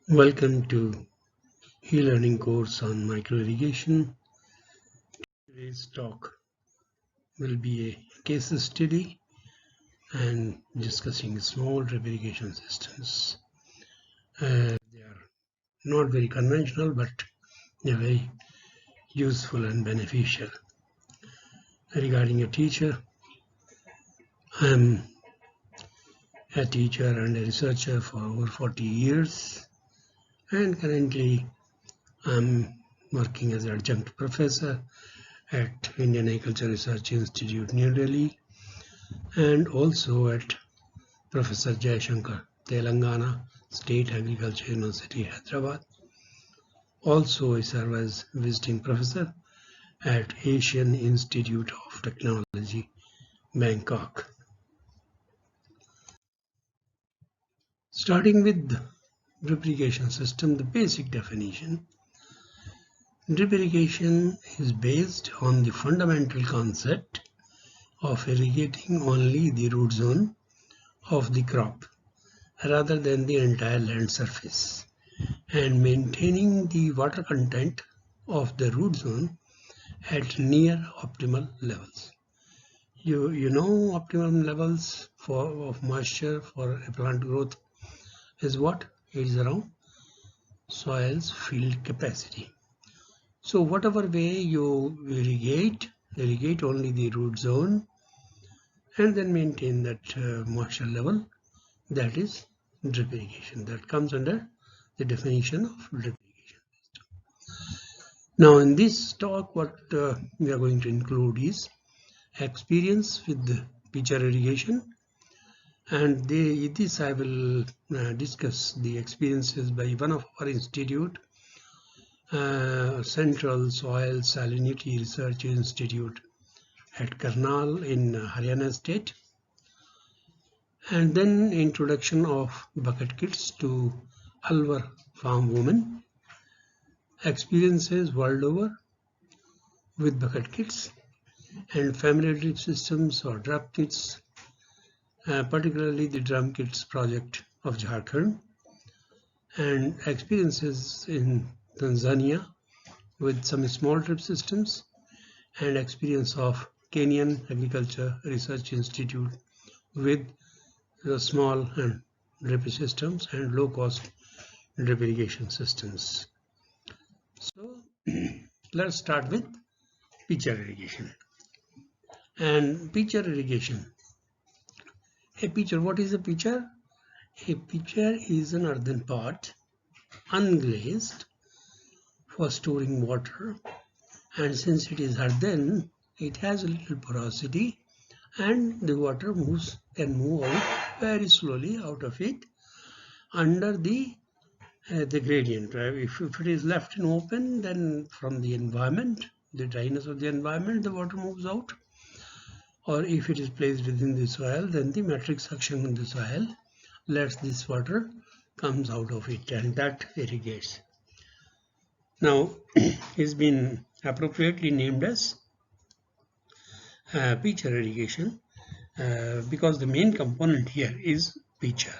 Welcome to e-learning course on micro irrigation. Today's talk will be a case study and discussing small drip irrigation systems. They are not very conventional, but they are very useful and beneficial. Regarding a teacher, I am a teacher and a researcher for over 40 years, and currently I am working as an adjunct professor at Indian Agriculture Research Institute, New Delhi, and also at Professor Jayashankar, Telangana State Agriculture University, Hyderabad. Also, I serve as visiting professor at Asian Institute of Technology, Bangkok. Starting with the drip irrigation system, the basic definition. Drip irrigation is based on the fundamental concept of irrigating only the root zone of the crop rather than the entire land surface, and maintaining the water content of the root zone at near optimal levels. You know optimum levels of moisture for a plant growth is what? It is around soil's field capacity. So whatever way you irrigate only the root zone and then maintain that moisture level, that is drip irrigation. That comes under the definition of drip irrigation system. Now in this talk, what we are going to include is experience with the pitcher irrigation, and this I will discuss the experiences by one of our institute, Central Soil Salinity Research Institute at Karnal in Haryana state, and then introduction of bucket kits to Alwar farm women, experiences world over with bucket kits, and family drip systems or drop kits, particularly the drum kits project of Jharkhand, and experiences in Tanzania with some small drip systems, and experience of Kenyan Agriculture Research Institute with the small and drip systems and low-cost drip irrigation systems. So let's start with pitcher irrigation. And pitcher irrigation. A pitcher, what is a pitcher? A pitcher is an earthen pot, unglazed, for storing water, and since it is earthen, it has a little porosity and the water can move out very slowly out of it under the gradient. If it is left in open, then from the environment, the dryness of the environment, the water moves out. Or if it is placed within the soil, then the metric suction in the soil lets this water comes out of it, and that irrigates. Now it's been appropriately named as pitcher irrigation because the main component here is pitcher.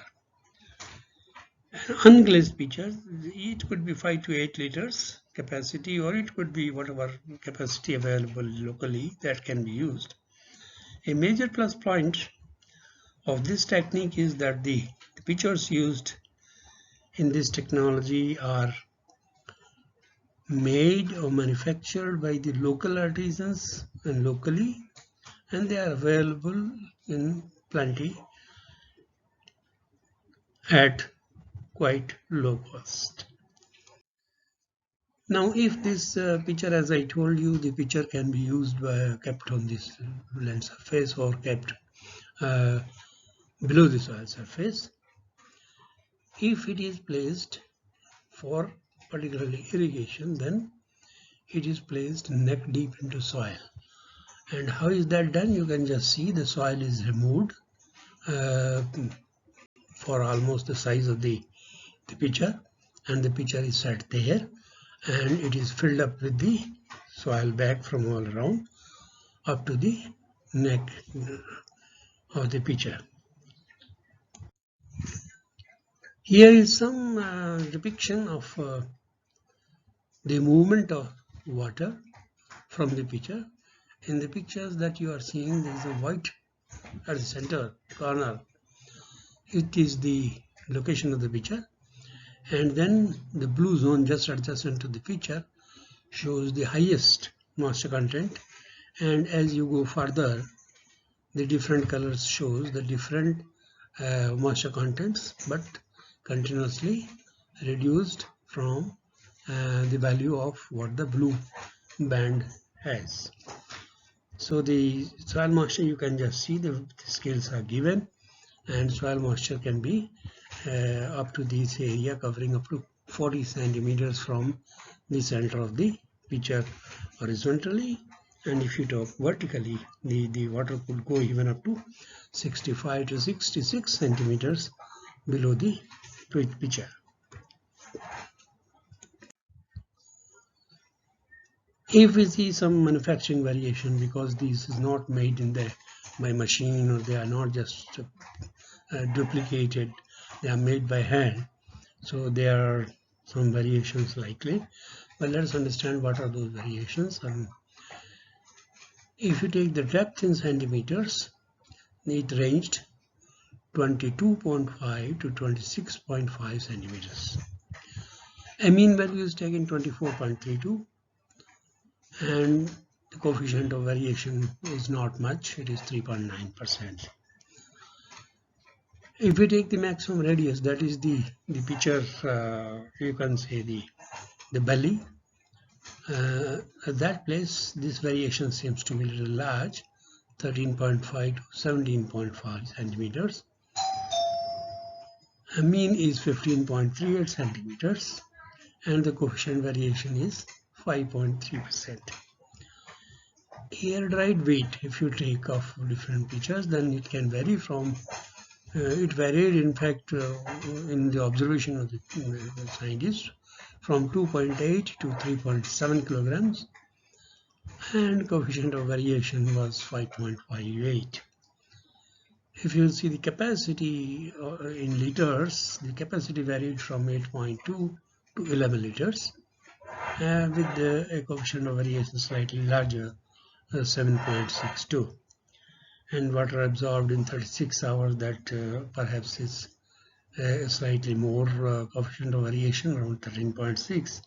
An unglazed pitcher, it could be 5 to 8 liters capacity, or it could be whatever capacity available locally that can be used. A major plus point of this technique is that the pitchers used in this technology are made or manufactured by the local artisans and locally, and they are available in plenty at quite low cost. Now if this pitcher, as I told you, the pitcher can be used kept on this land surface or kept below the soil surface. If it is placed for particularly irrigation, then it is placed neck deep into soil. And how is that done? You can just see the soil is removed for almost the size of the pitcher, and the pitcher is set there, and it is filled up with the soil back from all around up to the neck of the pitcher. Here is some depiction of the movement of water from the picture. In the pictures that you are seeing, there is a white at the center corner. It is the location of the picture, and then the blue zone just adjacent to the picture shows the highest moisture content, and as you go further, the different colors shows the different moisture contents, but continuously reduced from the value of what the blue band has. So the soil moisture, you can just see the scales are given, and soil moisture can be up to this area, covering up to 40 centimeters from the center of the picture horizontally, and if you talk vertically, the water could go even up to 65 to 66 centimeters below the picture. If we see some manufacturing variation, because this is not made in by machine, or they are not just duplicated, they are made by hand, so there are some variations likely, but let us understand what are those variations. If you take the depth in centimeters, it ranged 22.5 to 26.5 centimeters. A mean value is taken 24.32, and the coefficient of variation is not much, it is 3.9%. If we take the maximum radius, that is the picture, you can say the belly, at that place this variation seems to be a little large, 13.5 to 17.5 centimeters. A mean is 15.38 centimeters, and the coefficient variation is 5.3%. Air dried weight, if you take of different pictures, then it can vary from it varied in fact in the observation of the scientists from 2.8 to 3.7 kilograms, and coefficient of variation was 5.58. If you see the capacity in liters, the capacity varied from 8.2 to 11 liters, with a coefficient of variation slightly larger, 7.62. And water absorbed in 36 hours, that perhaps is slightly more coefficient of variation, around 13.6.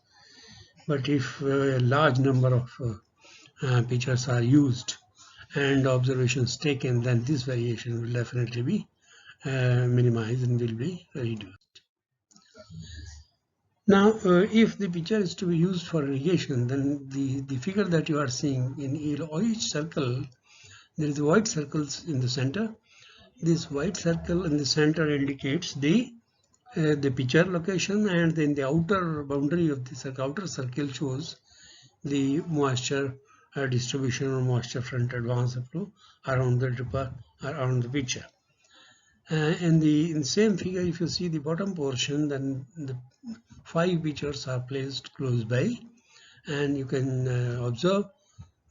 But if a large number of pictures are used and observations taken, then this variation will definitely be minimized and will be reduced. Now, if the picture is to be used for irrigation, then the figure that you are seeing in each circle, there is white circles in the center. This white circle in the center indicates the picture location, and then the outer boundary of the outer circle shows the moisture distribution or moisture front advance flow around the picture. In the same figure, if you see the bottom portion, then the 5 pictures are placed close by, and you can observe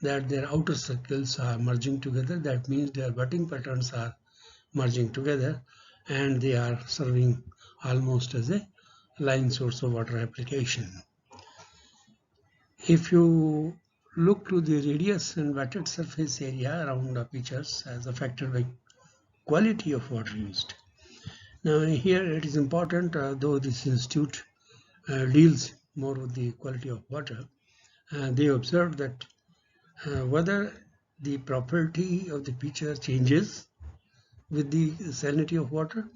that their outer circles are merging together. That means their wetting patterns are merging together, and they are serving almost as a line source of water application. If you look to the radius and wetted surface area around the pictures as affected by quality of water used. Now here it is important, though this institute deals more with the quality of water, they observed that whether the property of the picture changes with the salinity of water,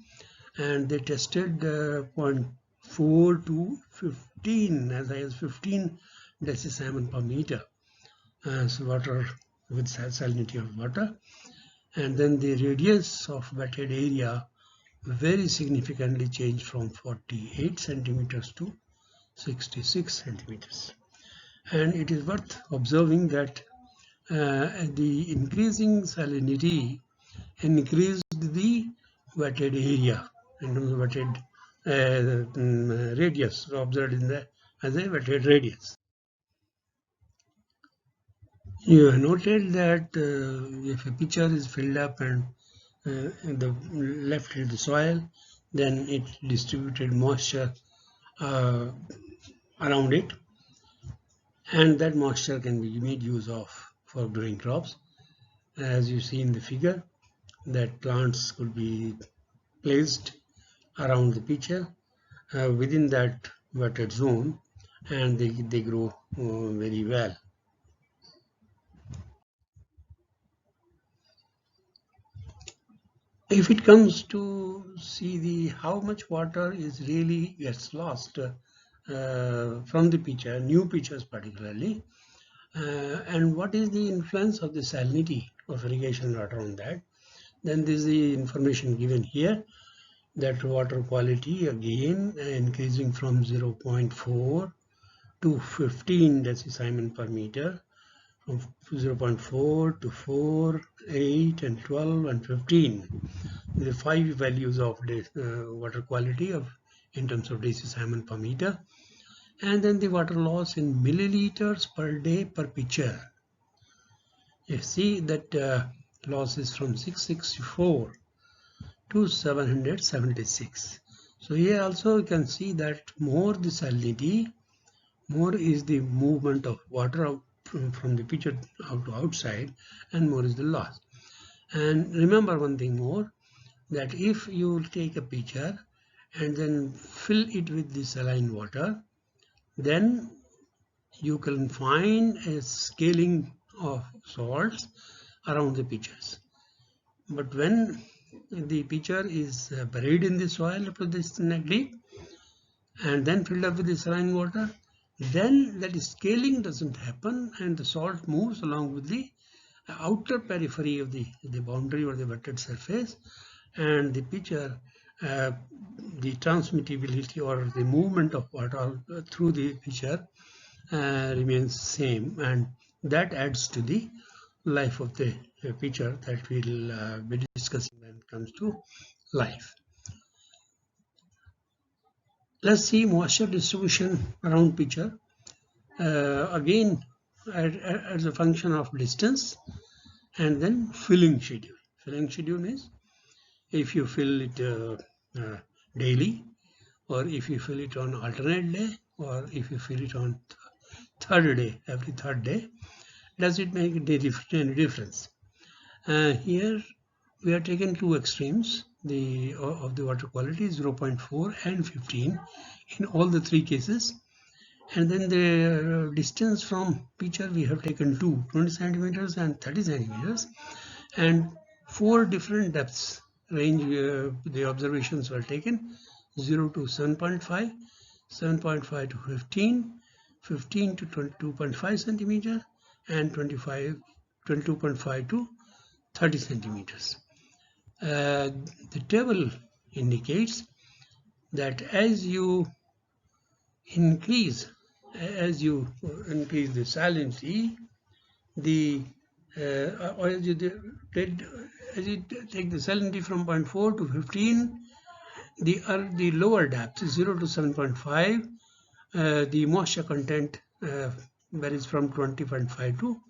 and they tested 0.4 to 15, as high as 15 decisalmon per meter as water with salinity of water, and then the radius of wetted area very significantly changed from 48 centimeters to 66 centimeters. And it is worth observing that the increasing salinity increased the wetted area, and the wetted radius observed as a wetted radius. You have noted that if a pitcher is filled up and the left is the soil, then it distributed moisture around it, and that moisture can be made use of for growing crops. As you see in the figure, that plants could be placed around the pitcher within that wetted zone, and they grow very well. If it comes to see the how much water is really gets lost from the pitcher, new pitchers particularly, and what is the influence of the salinity of irrigation water on that, then this is the information given here, that water quality again increasing from 0.4 to 15 decisiemens per meter, from 0.4 to 4, 8 and 12 and 15, the 5 values of water quality in terms of decisiemens per meter. And then the water loss in milliliters per day per pitcher. You see that loss is from 664 to 776. So here also you can see that more the salinity, more is the movement of water out from the pitcher out to outside, and more is the loss. And remember one thing more, that if you take a pitcher and then fill it with the saline water, then you can find a scaling of salts around the pitchers. But when the pitcher is buried in the soil up to this neck deep and then filled up with the saline water, then that scaling doesn't happen and the salt moves along with the outer periphery of the boundary or the wetted surface, and the pitcher, the transmissibility or the movement of water through the pitcher remains same, and that adds to the life of the pitcher that we'll be discussing when it comes to life. Let's see moisture distribution around pitcher. Again, as a function of distance, and then filling schedule. Filling schedule means if you fill it daily, or if you fill it on alternate day, or if you fill it on third day, every third day, does it make any difference? Here we are taking two extremes of the water quality, 0.4 and 15 in all the three cases, and then the distance from pitcher we have taken 20 centimeters and 30 centimeters, and 4 different depths range the observations were taken: 0 to 7.5, 7.5 to 15, 15 to 22.5 centimeter, and 22.5 to 30 centimeters. The table indicates that as you increase the salinity, as you take the salinity from 0.4 to 15, the lower depth, 0 to 7.5, the moisture content varies from 20.5 to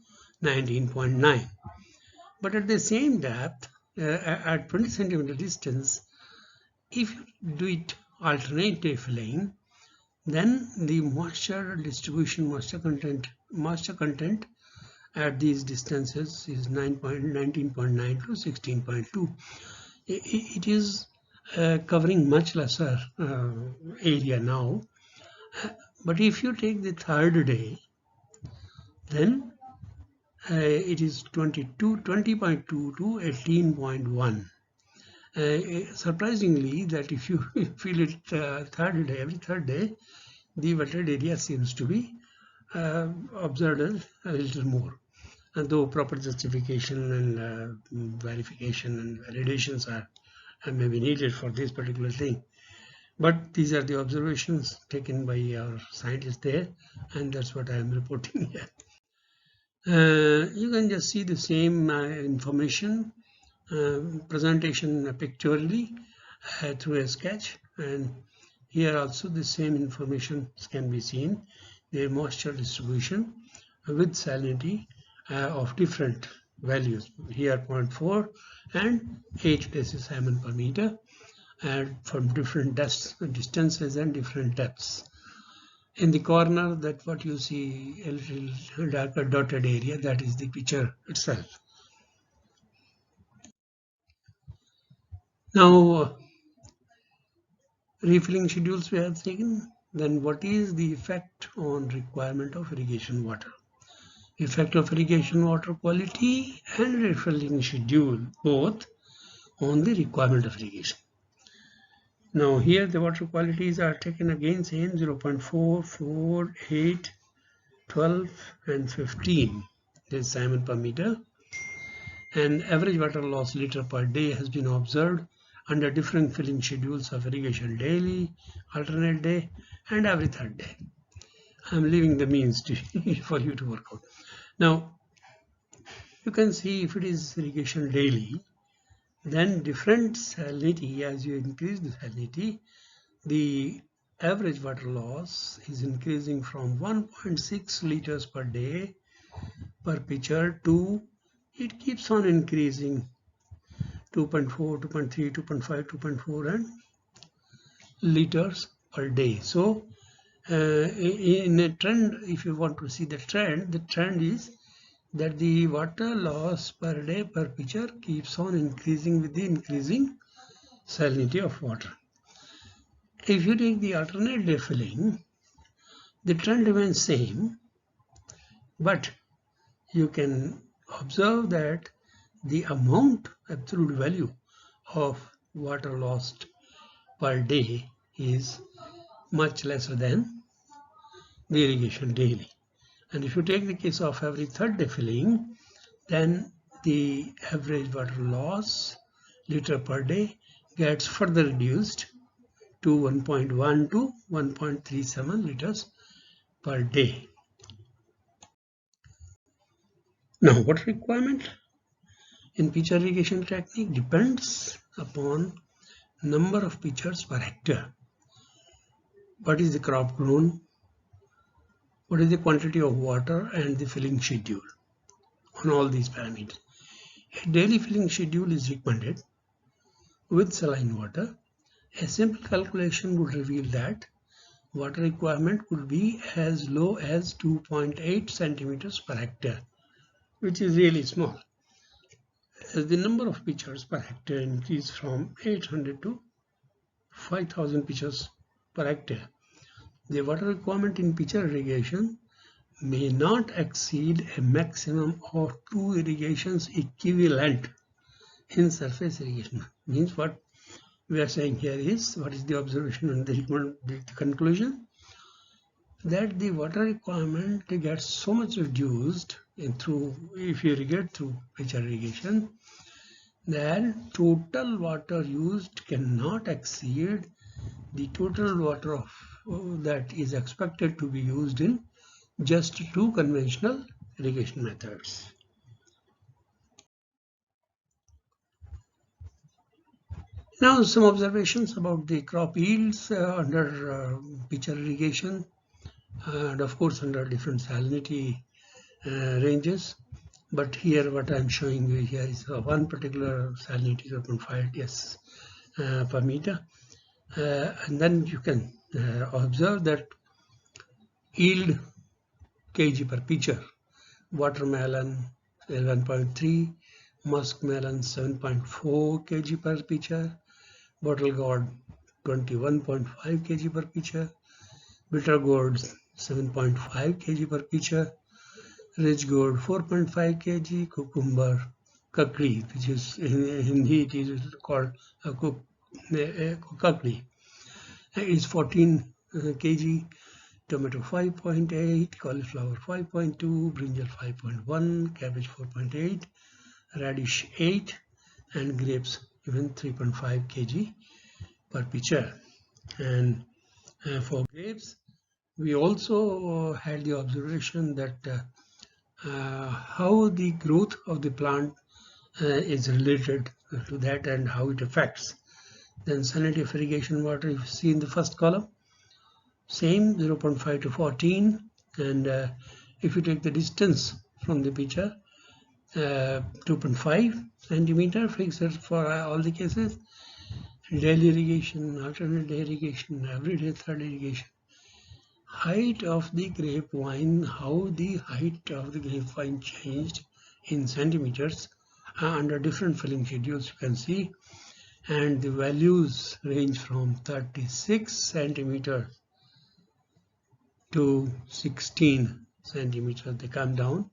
19.9. But at the same depth, at 20 centimeter distance, if you do it alternative filling, then the moisture distribution, moisture content at these distances is 19.9 to 16.2. It is covering much lesser area now. But if you take the third day, then it is 20.2 to 18.1. Surprisingly, that if you feel it every third day, the wetted area seems to be observed a little more. And though proper justification and verification and validations are may be needed for this particular thing. But these are the observations taken by our scientists there, and that's what I am reporting here. You can just see the same information presentation pictorially through a sketch, and here also the same information can be seen, the moisture distribution with salinity of different values, here 0.4 and 8 decisiemens per meter, and from different distances and different depths. In the corner, that what you see a little darker dotted area, that is the pitcher itself. Now, refilling schedules we have taken. Then what is the effect on requirement of irrigation water? Effect of irrigation water quality and refilling schedule both on the requirement of irrigation. Now here the water qualities are taken again, same 0.4, 4, 8, 12 and 15. This is Simon per meter. And average water loss liter per day has been observed under different filling schedules of irrigation daily, alternate day and every third day. I am leaving the means for you to work out. Now you can see if it is irrigation daily, then different salinity, as you increase the salinity, the average water loss is increasing from 1.6 liters per day per pitcher to, it keeps on increasing 2.4, 2.3, 2.5, 2.4 and liters per day. So in a trend, if you want to see the trend is that the water loss per day per pitcher keeps on increasing with the increasing salinity of water. If you take the alternate day filling, the trend remains same, but you can observe that the amount, absolute value of water lost per day is much lesser than the irrigation daily. And if you take the case of every third day filling, then the average water loss liter per day gets further reduced to 1.1 to 1.37 liters per day. Now, water requirement in pitcher irrigation technique depends upon number of pitchers per hectare. What is the crop grown? What is the quantity of water and the filling schedule? On all these parameters, a daily filling schedule is recommended with saline water. A simple calculation would reveal that water requirement could be as low as 2.8 centimeters per hectare, which is really small. As the number of pitchers per hectare increase from 800 to 5,000 pitchers per hectare, the water requirement in pitcher irrigation may not exceed a maximum of 2 irrigations equivalent in surface irrigation. Means what we are saying here is, what is the observation and the conclusion? That the water requirement gets so much reduced if you irrigate through pitcher irrigation, that total water used cannot exceed the total water that is expected to be used in just 2 conventional irrigation methods. Now some observations about the crop yields under pitcher irrigation, and of course under different salinity ranges. But here what I am showing you here is one particular salinity 0.5 TS per meter. And then you can observe that yield kg per pitcher: watermelon 11.3, muskmelon 7.4 kg per pitcher, bottle gourd 21.5 kg per pitcher, bitter gourd 7.5 kg per pitcher, rich gourd 4.5 kg, cucumber kakdi, which is in Hindi it is called kakdi, is 14 kg, tomato 5.8, cauliflower 5.2, brinjal 5.1, cabbage 4.8, radish 8, and grapes even 3.5 kg per pitcher. And for grapes, we also had the observation that how the growth of the plant is related to that and how it affects. Then salinity of irrigation water, if you see in the first column, same 0.5 to 14, and if you take the distance from the pitcher, 2.5 centimeter fixed for all the cases, daily irrigation, alternate day irrigation, everyday third irrigation. Height of the grapevine, how the height of the grapevine changed in centimeters under different filling schedules, you can see, and the values range from 36 centimeters to 16 centimeters. They come down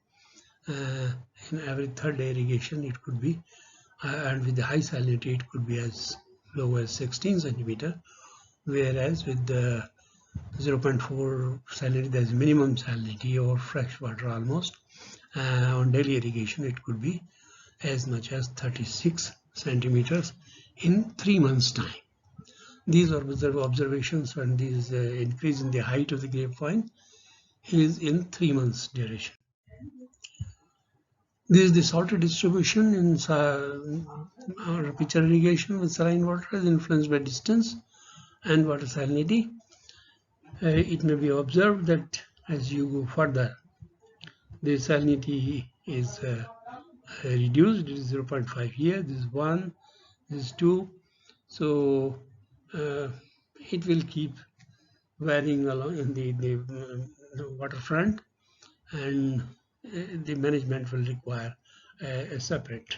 in every third day irrigation. It could be, and with the high salinity, it could be as low as 16 centimeter, whereas with the 0.4 salinity, there is minimum salinity or fresh water almost. On daily irrigation, it could be as much as 36 centimeters in 3 months' time. These are observations when this increase in the height of the grapevine is in 3 months duration. This is the salty distribution in pitcher irrigation with saline water is influenced by distance and water salinity. It may be observed that as you go further, the salinity is reduced. It is 0.5 here, this is 1, this is 2. So it will keep varying along in the waterfront, and the management will require a separate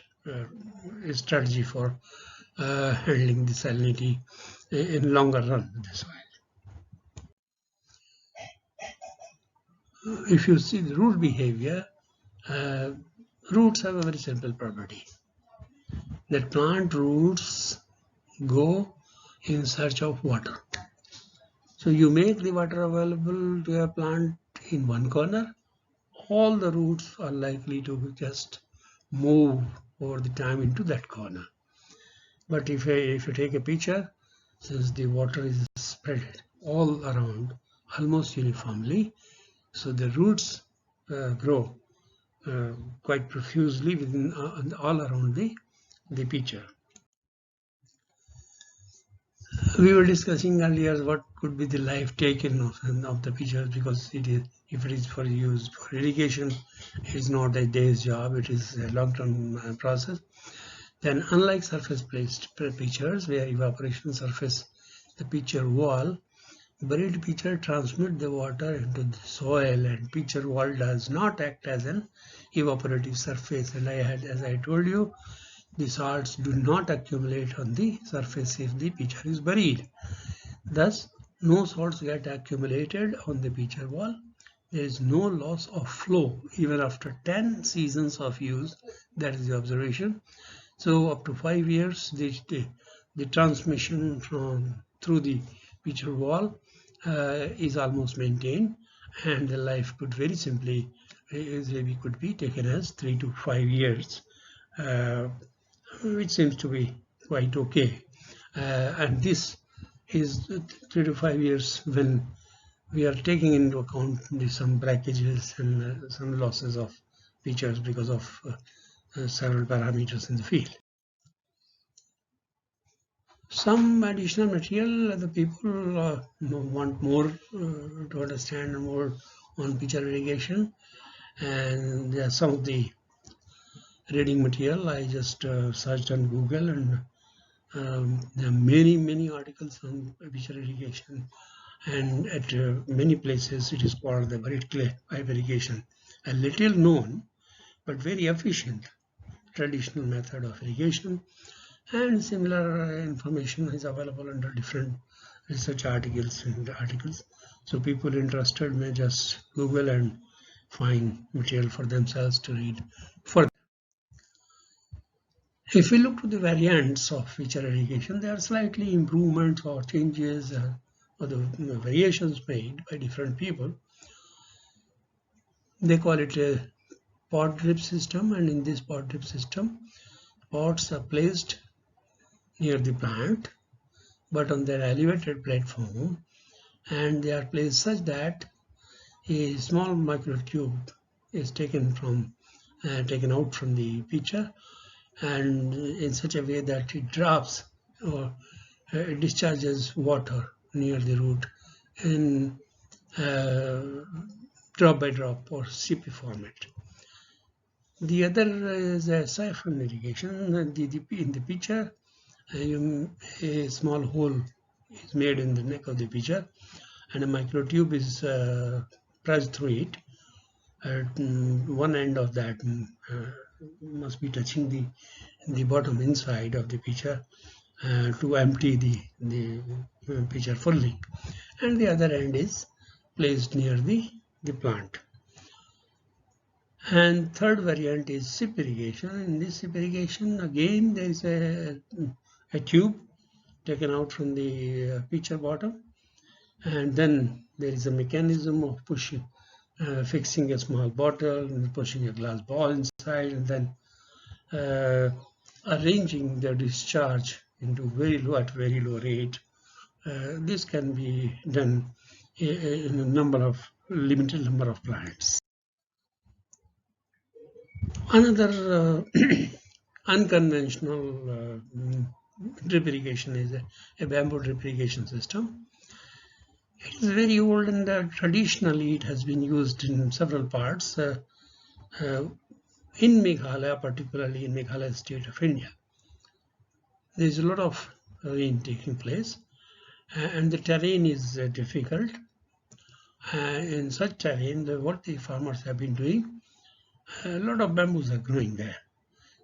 strategy for handling the salinity in longer run with the soil. If you see the root behavior, roots have a very simple property that plant roots go in search of water. So you make the water available to a plant in one corner, all the roots are likely to just move over the time into that corner. But if you take a picture, since the water is spread all around almost uniformly, so the roots grow quite profusely within all around the pitcher. We were discussing earlier what could be the life taken of the pitcher, because if it is for use for irrigation, it's not a day's job, it is a long-term process. Then unlike surface placed pitchers where evaporation surface the pitcher wall, buried pitcher transmit the water into the soil, and pitcher wall does not act as an evaporative surface. And as I told you, the salts do not accumulate on the surface if the pitcher is buried. Thus, no salts get accumulated on the pitcher wall. There is no loss of flow even after 10 seasons of use. That is the observation. So up to 5 years, the transmission through the pitcher wall is almost maintained, and the life could very simply easily could be taken as 3 to 5 years, which seems to be quite okay. And this is 3 to 5 years when we are taking into account some breakages and some losses of pitchers because of several parameters in the field. Some additional material, the people want more to understand more on pitcher irrigation, and there are some of the reading material. I just searched on Google, and there are many articles on pitcher irrigation, and at many places it is called the buried clay pipe irrigation, a little known but very efficient traditional method of irrigation. And similar information is available under different research articles. So people interested may just Google and find material for themselves to read further. If we look to the variants of pitcher irrigation, there are slightly improvements or changes or the variations made by different people. They call it a pot drip system, and in this pot drip system, pots are placed near the plant but on their elevated platform, and they are placed such that a small microtube is taken out from the pitcher, and in such a way that it drops or it discharges water near the root in drop by drop or CP format. The other is a siphon irrigation. In the pitcher, a small hole is made in the neck of the pitcher, and a microtube is pressed through it. At one end of that must be touching the bottom inside of the pitcher to empty the pitcher fully, and the other end is placed near the plant. And third variant is sip irrigation. In this sip irrigation, again there is a tube taken out from the pitcher bottom, and then there is a mechanism of pushing, fixing a small bottle and pushing a glass ball inside, and then arranging the discharge into at very low rate. This can be done in a limited number of plants. Another unconventional drip irrigation is a bamboo drip irrigation system. It is very old, and traditionally it has been used in several parts in Meghalaya, particularly in Meghalaya state of India. There is a lot of rain taking place, and the terrain is difficult. In such terrain, what the farmers have been doing, a lot of bamboos are growing there.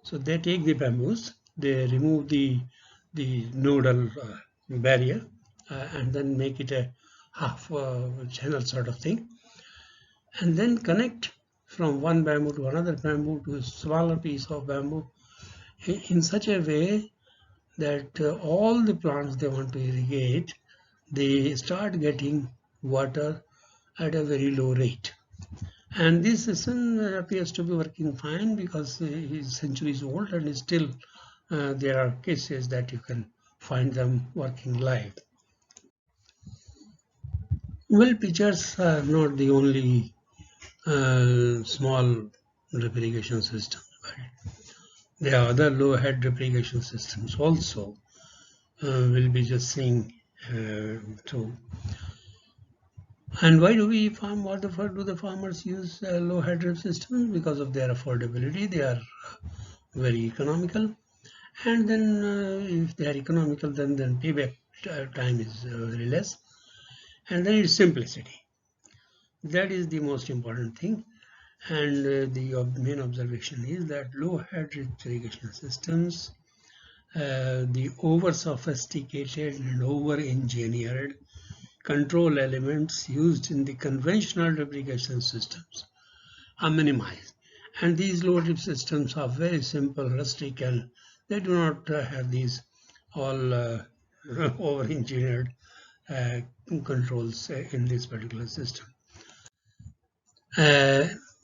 So they take the bamboos, they remove the nodal barrier, and then make it a half channel sort of thing, and then connect from one bamboo to another bamboo to a smaller piece of bamboo in such a way that all the plants they want to irrigate, they start getting water at a very low rate. And this system appears to be working fine because it is centuries old, and still there are cases that you can find them working live. Well, pitchers are not the only small drip irrigation system, but there are other low head drip irrigation systems also. We'll be just seeing through. And why do we farm? What do the farmers use low head drip systems? Because of their affordability. They are very economical, and then if they are economical, then payback time is very less, and then it's simplicity. That is the most important thing. And the main observation is that low head drip irrigation systems, the over sophisticated and over engineered control elements used in the conventional drip irrigation systems are minimized, and these low drip systems are very simple, rustic, and they do not have these all over engineered controls in this particular system.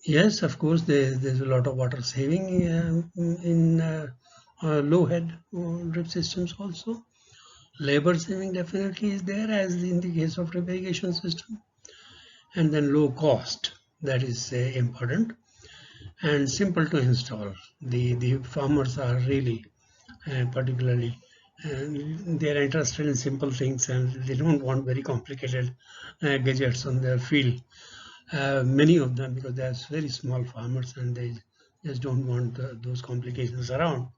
Yes, of course, there's a lot of water saving in low head drip systems also. Labor saving definitely is there, as in the case of drip irrigation system. And then low cost, that is important, and simple to install. The farmers are really particularly they are interested in simple things, and they don't want very complicated gadgets on their field. Many of them, because they are very small farmers and they just don't want those complications around.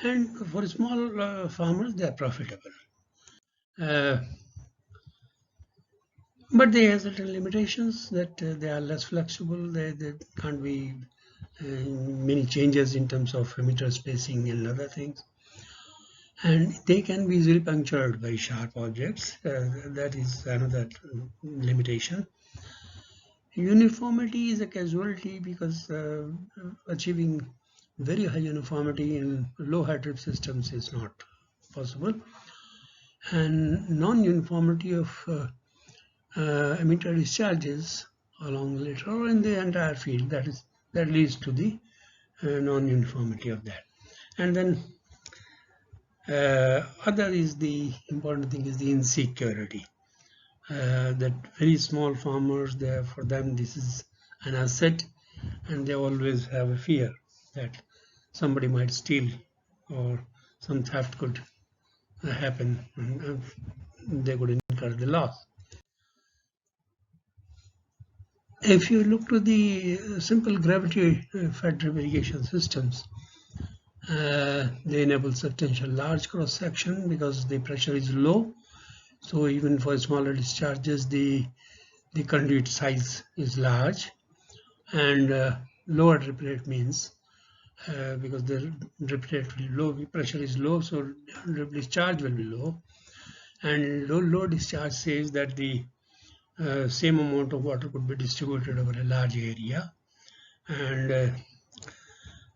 And for small farmers, they are profitable. But they have certain limitations, that they are less flexible. There can't be many changes in terms of emitter spacing and other things. And they can be easily punctured by sharp objects. That is another limitation. Uniformity is a casualty, because achieving very high uniformity in low head drip systems is not possible. And non-uniformity of emitter discharges along the lateral or in the entire field, that leads to the non-uniformity of that. And then other is the important thing is the insecurity. That very small farmers, for them this is an asset, and they always have a fear that somebody might steal or some theft could happen, and they could incur the loss. If you look to the simple gravity fed drip irrigation systems, They enable substantial large cross section because the pressure is low. So even for smaller discharges, the conduit size is large, and lower drip rate means because the drip rate will be low, pressure is low, so drip discharge will be low. And low discharge says that the same amount of water could be distributed over a large area, and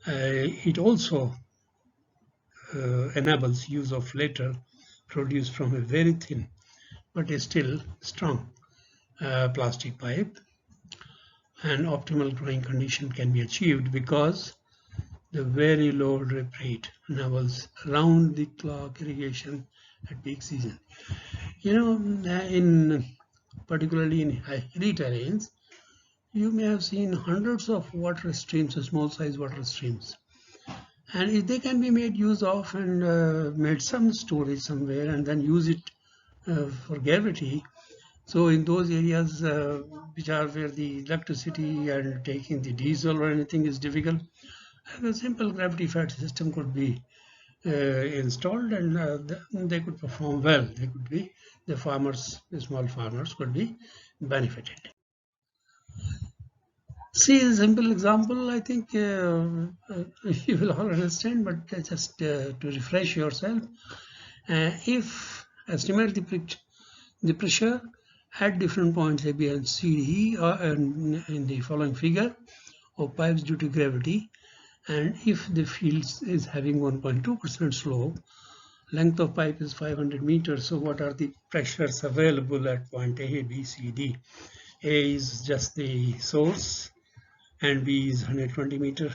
it also enables use of lateral produced from a very thin but still strong plastic pipe, and optimal growing condition can be achieved because the very low drip rate enables round the clock irrigation at peak season. Particularly in hilly terrains, you may have seen hundreds of water streams, small size water streams, and if they can be made use of and made some storage somewhere and then use it for gravity. So in those areas which are where the electricity and taking the diesel or anything is difficult, a simple gravity fed system could be installed, and they could perform well. They could be, the small farmers could be benefited. See a simple example, I think you will all understand, but just to refresh yourself, if estimate the pressure at different points A, B, and C, D in the following figure of pipes due to gravity, and if the field is having 1.2% slope, length of pipe is 500 meters. So what are the pressures available at point A, B, C, D? A is just the source, and B is 120 meters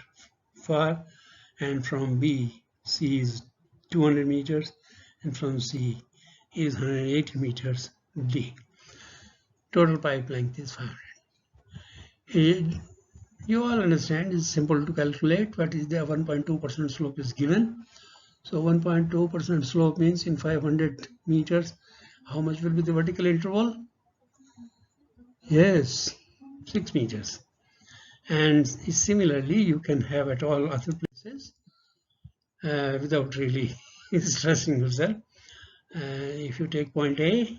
far, and from B, C is 200 meters, and from C is 180 meters D. Total pipe length is 500. You all understand it's simple to calculate. What is the 1.2% slope is given. So 1.2% slope means in 500 meters, how much will be the vertical interval? Yes, 6 meters. And similarly, you can have at all other places without really stressing yourself. If you take point A,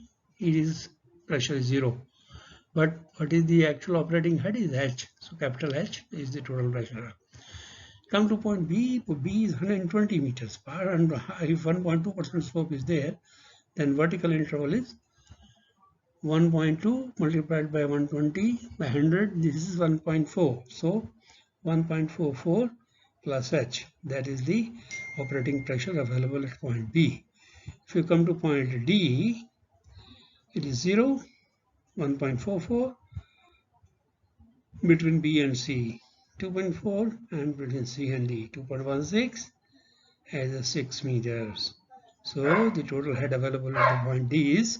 pressure is 0. But what is the actual operating head is H. So capital H is the total pressure. Come to point B. B is 120 meters far, and if 1.2% slope is there, then vertical interval is 1.2 multiplied by 120 by 100. This is 1.4. So 1.44 plus H. That is the operating pressure available at point B. If you come to point D, it is 0, 1.44, between B and C 2.4, and between C and D 2.16, as 6 meters. So the total head available at the point D is.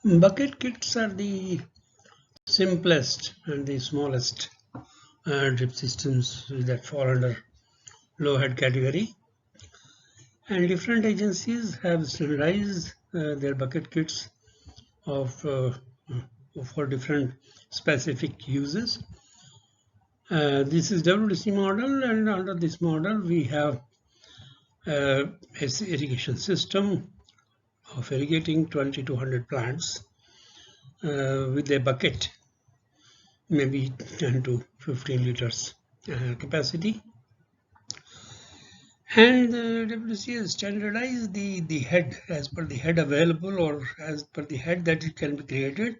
Bucket kits are the simplest and the smallest drip systems that fall under low head category, and different agencies have standardized their bucket kits for different specific uses. This is WDC model, and under this model we have an irrigation system of irrigating 20 to 100 plants with a bucket, maybe 10 to 15 liters capacity. And WDC has standardized the head as per the head available, or as per the head that it can be created.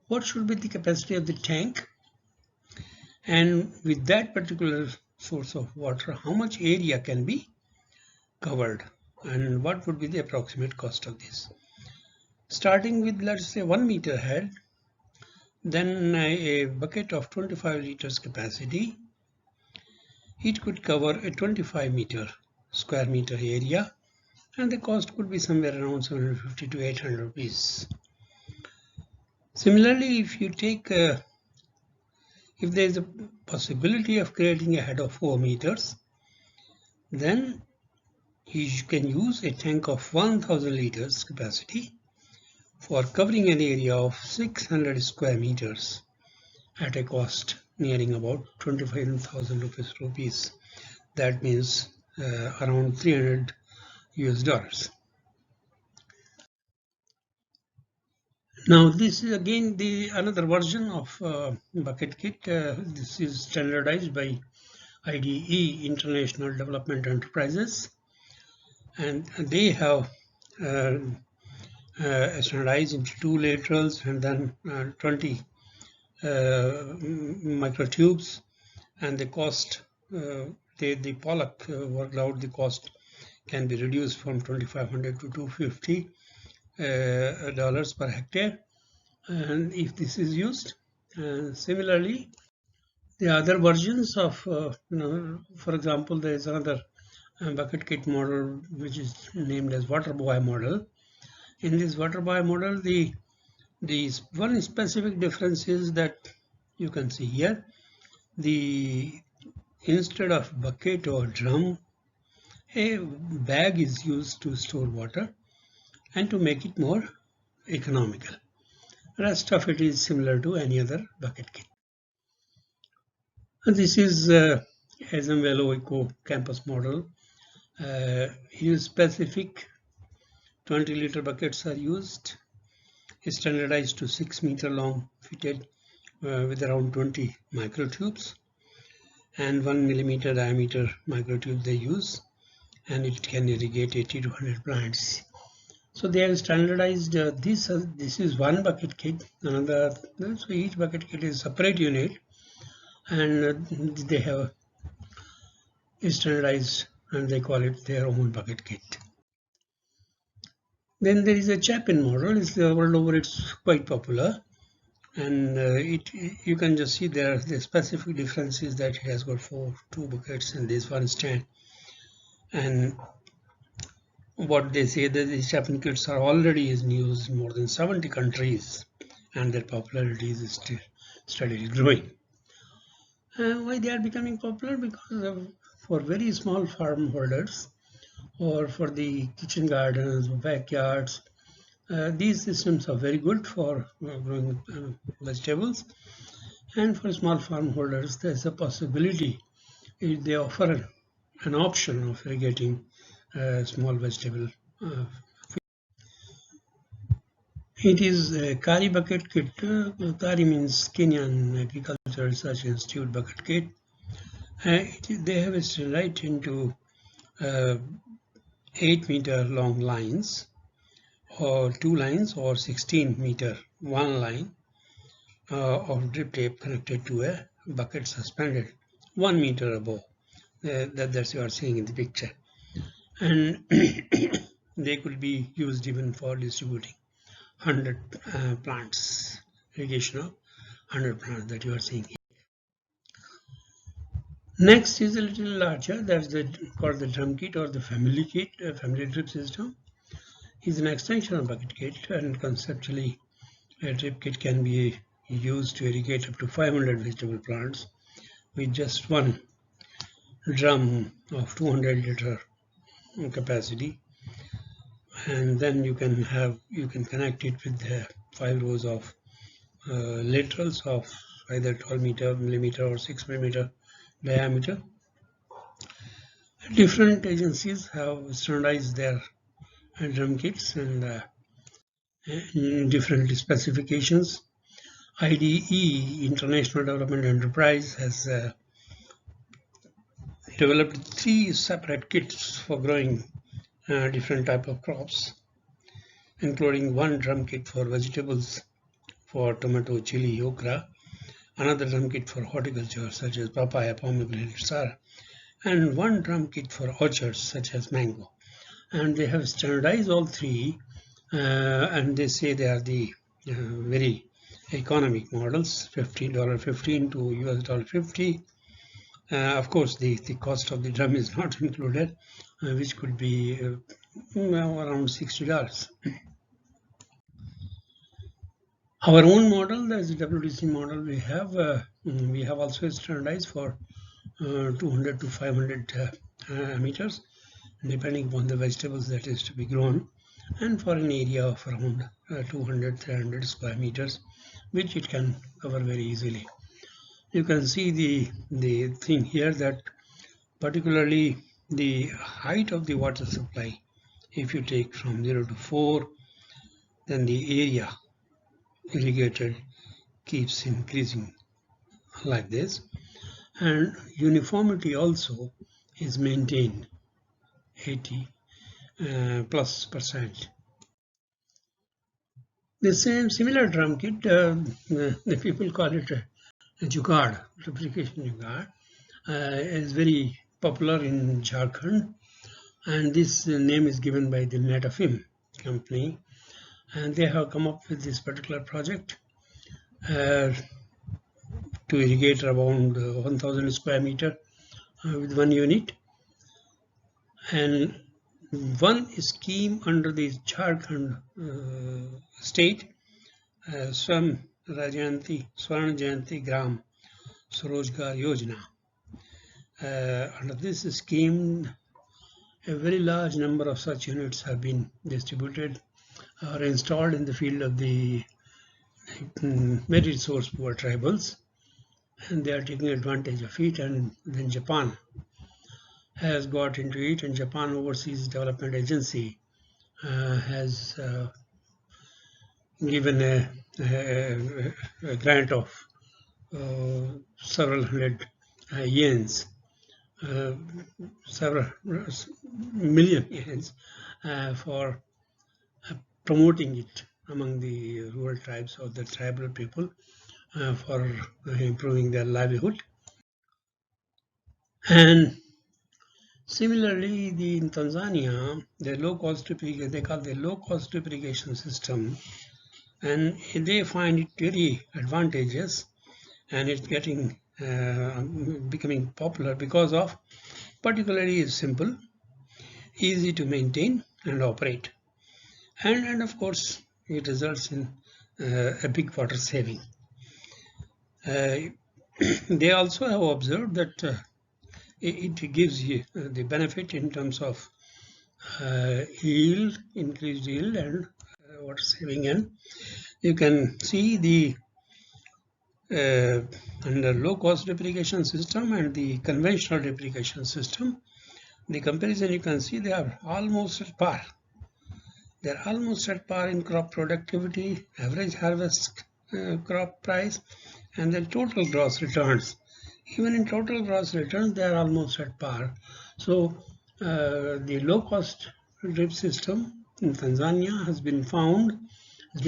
What should be the capacity of the tank? And with that particular source of water, how much area can be covered? And what would be the approximate cost of this? Starting with, let's say, 1 meter head, then a bucket of 25 liters capacity, it could cover a 25 square meter area, and the cost could be somewhere around 750 to 800 rupees. Similarly, if you take, if there is a possibility of creating a head of 4 meters, then you can use a tank of 1000 liters capacity for covering an area of 600 square meters at a cost nearing about 25,000 rupees. That means around 300 US dollars. Now this is again the another version of bucket kit. This is standardized by IDE, International Development Enterprises, and they have standardized into 2 laterals and then 20 microtubes, and the cost, the Pollock worked out the cost can be reduced from $2,500 to $250 dollars per hectare, and if this is used. Similarly, the other versions of, for example, there is another bucket kit model which is named as water boy model. In this water boy model, the one specific difference is that you can see here, instead of bucket or drum, a bag is used to store water and to make it more economical. Rest of it is similar to any other bucket kit. And this is SMVelo Eco Campus model. Here specific 20-liter buckets are used, standardized to 6-meter long, fitted with around 20 microtubes, and 1 millimeter diameter microtube they use, and it can irrigate 80 to 100 plants. So they have standardized this is one bucket kit. Another, so each bucket kit is a separate unit, and they have standardized and they call it their own bucket kit. Then there is a Chapin model. It's world over, it's quite popular, and you can just see there the specific difference is that it has got 2 buckets and this one stand. And what they say that these Chapin kits are already in use in more than 70 countries, and their popularity is still steadily growing. Why they are becoming popular? Because for very small farm holders, or for the kitchen gardens, backyards, these systems are very good for growing vegetables. And for small farm holders, there's a possibility they offer an option of irrigating small vegetable. It is a Kari bucket kit. Kari means Kenyan Agriculture Research Institute bucket kit. They have it right into 8-meter long lines, or 2 lines, or 16-meter one line of drip tape connected to a bucket suspended 1 meter above. That's you are seeing in the picture, and they could be used even for distributing 100 plants, irrigation of 100 plants that you are seeing here. Next is a little larger, that's called the drum kit or the family kit, family drip system. Is an extension of bucket kit, and conceptually a drip kit can be used to irrigate up to 500 vegetable plants with just one drum of 200-liter capacity, and then you can connect it with 5 rows of laterals of either 12 millimeter or 6 millimeter diameter. Different agencies have standardized their drum kits and different specifications. IDE, International Development Enterprise, has developed 3 separate kits for growing different type of crops, including 1 drum kit for vegetables for tomato, chili, okra, another drum kit for horticulture such as papaya, pomegranate, etc., and 1 drum kit for orchards such as mango. And they have standardized all 3, and they say they are the very economic models, $15 to $50. Of course, the cost of the drum is not included, which could be around $60. Our own model, that's the WTC model we have also standardized for 200 to 500 emitters, depending upon the vegetables that is to be grown, and for an area of around 200-300 square meters, which it can cover very easily. you can see the thing here that particularly the height of the water supply, if you take from 0 to 4, then the area irrigated keeps increasing like this, and uniformity also is maintained 80 plus percent. The similar drum kit, the people call it a jugaad, replication jugaad, is very popular in Jharkhand, and this name is given by the Netafim company, and they have come up with this particular project to irrigate around 1000 square meter with one unit. And one scheme under the Jharkhand state, Swarna Jayanti Gram Swarojgar Yojana. Under this scheme, a very large number of such units have been distributed or installed in the field of the very resource poor tribals, and they are taking advantage of it. And then Japan has got into it, and Japan Overseas Development Agency has given a grant of several hundred yens, several million yens for promoting it among the rural tribes or the tribal people for improving their livelihood. And similarly, in Tanzania, the low-cost irrigation, they call the low-cost irrigation system, and they find it very advantageous, and it's getting becoming popular because of particularly simple, easy to maintain and operate, and of course it results in a big water saving. They also have observed that it gives you the benefit in terms of yield, increased yield, and water saving. And you can see the under low-cost replication system and the conventional replication system, the comparison, you can see they are almost at par. They are almost at par in crop productivity, average harvest crop price, and then total gross returns. Even in total gross returns, they are almost at par. So the low-cost drip system in Tanzania has been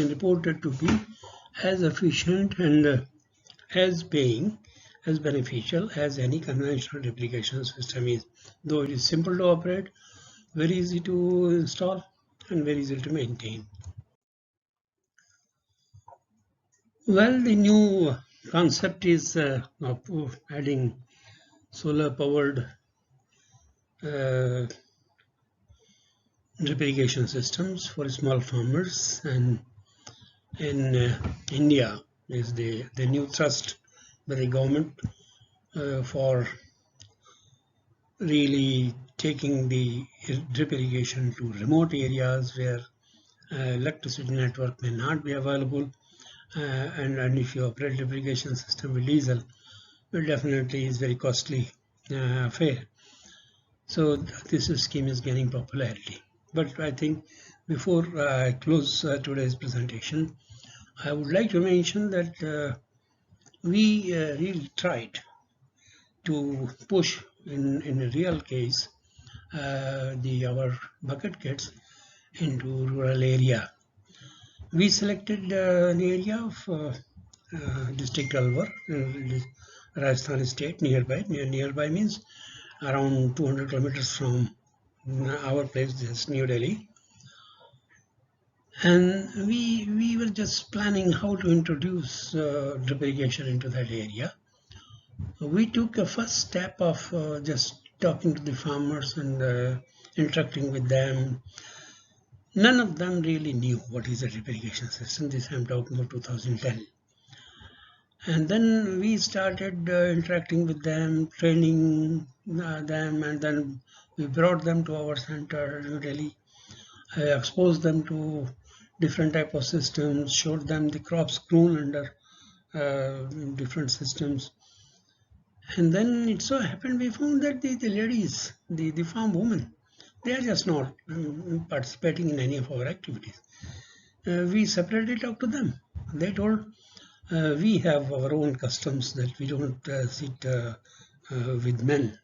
reported to be as efficient and as paying, as beneficial as any conventional replication system is, though it is simple to operate, very easy to install, and very easy to maintain. Well, the new concept is of adding solar powered drip irrigation systems for small farmers, and in India is the new thrust by the government for really taking the drip irrigation to remote areas where electricity network may not be available, and if you operate drip irrigation system with diesel, it definitely is very costly affair. So this scheme is gaining popularity. But I think before I close today's presentation, I would like to mention that we really tried to push in a real case our bucket kits into rural area. We selected an area of district Alwar, Rajasthan state, nearby. Nearby means around 200 kilometers from our place, this is New Delhi. And we were just planning how to introduce drip irrigation into that area. We took a first step of just talking to the farmers and interacting with them. None of them really knew what is a drip irrigation system. This I'm talking about 2010. And then we started interacting with them, training them, and then we brought them to our center, New Delhi, exposed them to different type of systems, showed them the crops grown under different systems, And then it so happened we found that the ladies, the farm women, they are just not participating in any of our activities. We separated out to them. They told we have our own customs that we don't sit with men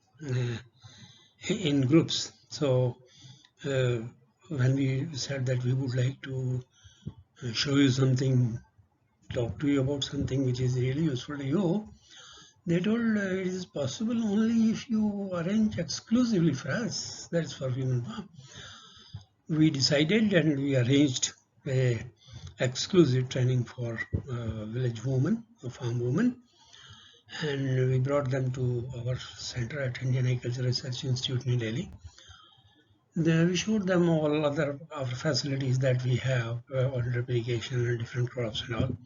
in groups. So when we said that we would like to show you something, talk to you about something which is really useful to you, they told it is possible only if you arrange exclusively for us, that's for women farm. We decided and we arranged a exclusive training for village women, farm women, and we brought them to our center at Indian Agriculture Research Institute in Delhi. Then we showed them all other our facilities that we have on replication and different crops and all.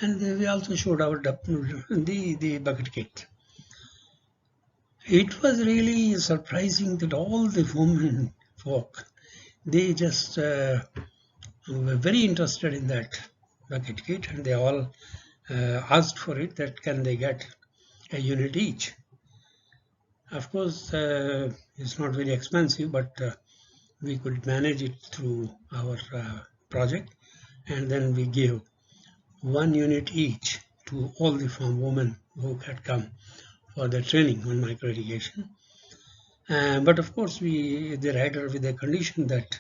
And we also showed our the bucket kit. It was really surprising that all the women folk, they just were very interested in that bucket kit, and they all asked for it, that can they get a unit each. Of course, it's not very expensive, but we could manage it through our project, and then we gave 1 unit each to all the farm women who had come for the training on micro irrigation. But of course, they rider with the condition that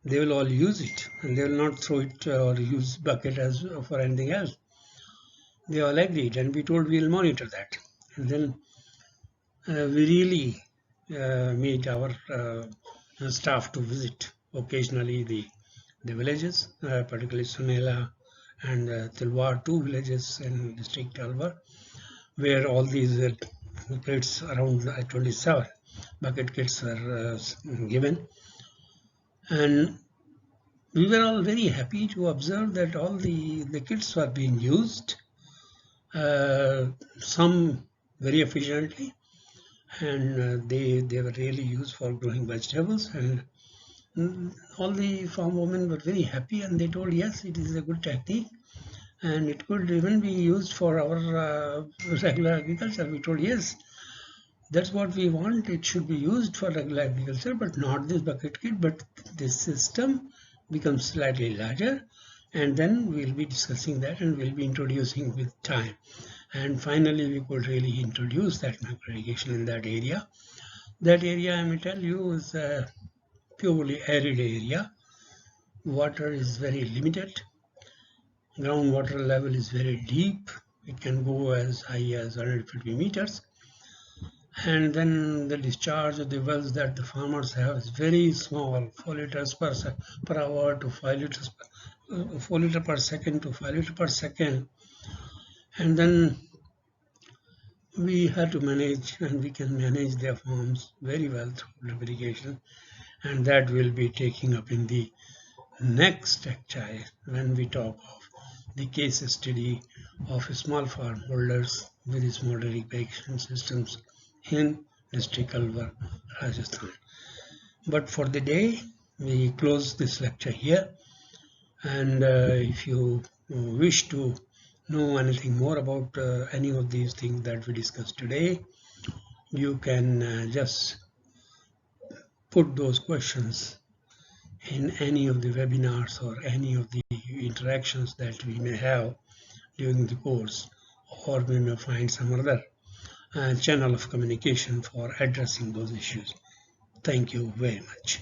they will all use it and they will not throw it or use bucket as for anything else. They all agreed, and we told we will monitor that. And then we really made our staff to visit occasionally the villages, particularly Sunela and Tilwar, 2 villages in district Alwar, where all these kits, around 27 bucket kits, are given. And we were all very happy to observe that all the kits were being used, some very efficiently, and they were really used for growing vegetables. And all the farm women were very happy, and they told yes, it is a good technique and it could even be used for our regular agriculture. We told yes, that's what we want. It should be used for regular agriculture, but not this bucket kit, but this system becomes slightly larger, and then we'll be discussing that and we'll be introducing with time. And finally, we could really introduce that micro irrigation in that area. That area, I may tell you, is a purely arid area. Water is very limited. Groundwater level is very deep. It can go as high as 150 meters. And then the discharge of the wells that the farmers have is very small, 4 liters per hour to 5 liters, 4 liters per second to 5 liters per second. And then we have to manage, and we can manage their farms very well through irrigation, and that will be taking up in the next lecture when we talk of the case study of small farm holders with small irrigation systems in district Alwar, Rajasthan. But for the day, we close this lecture here, and if you wish to know anything more about any of these things that we discussed today, you can just put those questions in any of the webinars or any of the interactions that we may have during the course, or we may find some other channel of communication for addressing those issues. Thank you very much.